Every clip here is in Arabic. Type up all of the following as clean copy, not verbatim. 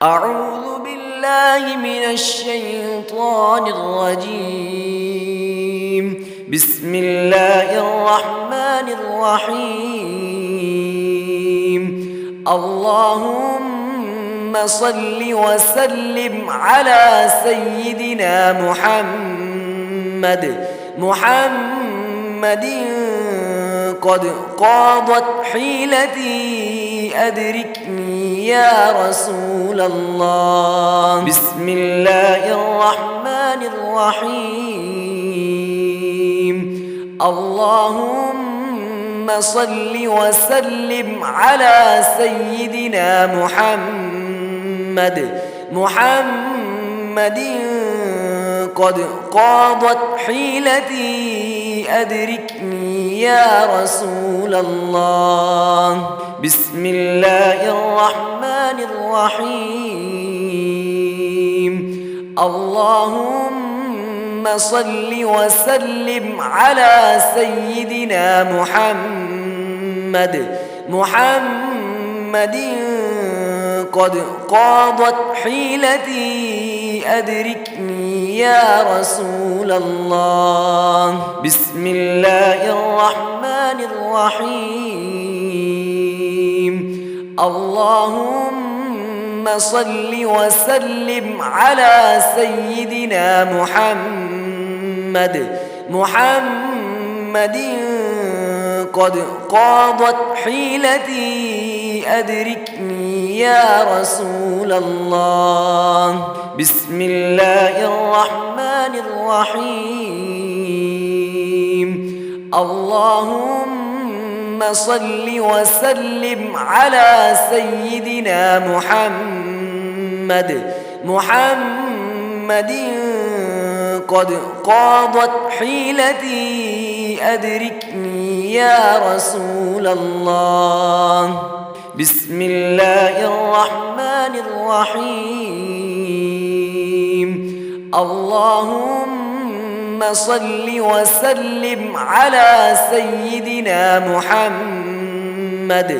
أعوذ بالله من الشيطان الرجيم. بسم الله الرحمن الرحيم. اللهم صل وسلم على سيدنا محمد قد قاضت حيلتي أدركني يا رسول الله. بسم الله الرحمن الرحيم. اللهم صل وسلم على سيدنا محمد قد قاضت حيلتي أدركني يا رسول الله. بسم الله الرحمن الرحيم. اللهم صل وسلم على سيدنا محمد قد قاضت حيلتي أدركني يا رسول الله. بسم الله الرحمن الرحيم. اللهم صل وسلم على سيدنا محمد قد قاضت حيلتي أدركني يا رسول الله. بسم الله الرحمن الرحيم. اللهم صل وسلم على سيدنا محمد قد قاضت حيلتي أدركني يا رسول الله. بسم الله الرحمن الرحيم. اللهم صل وسلم على سيدنا محمد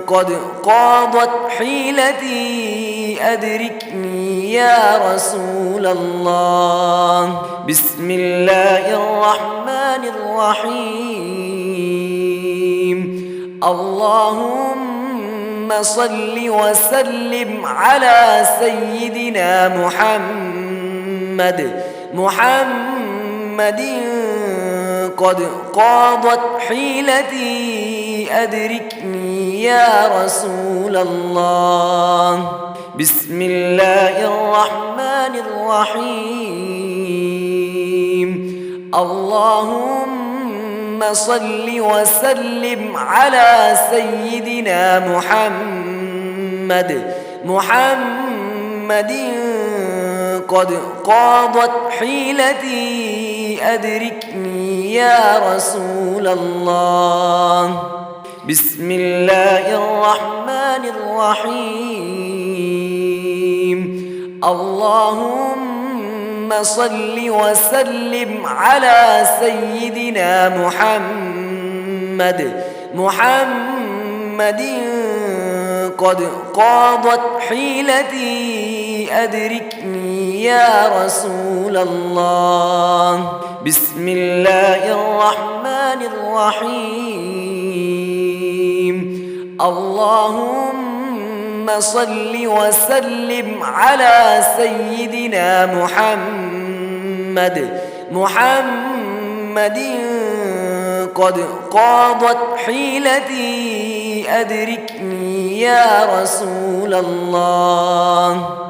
قد قاضت حيلتي أدركني يا رسول الله. بسم الله الرحمن الرحيم. اللهم صل وسلم على سيدنا محمد قد قاضت حيلتي أدركني يا رسول الله. بسم الله الرحمن الرحيم. اللهم صل وسلم على سيدنا محمد قد قاضت حيلتي أدركني يا رسول الله. بسم الله الرحمن الرحيم. اللهم صل وسلم على سيدنا محمد قد قاضت حيلتي أدركني يا رسول الله. بسم الله الرحمن الرحيم. اللهم صل وسلم على سيدنا محمد قد قاضت حيلتي أدركني يا رسول الله.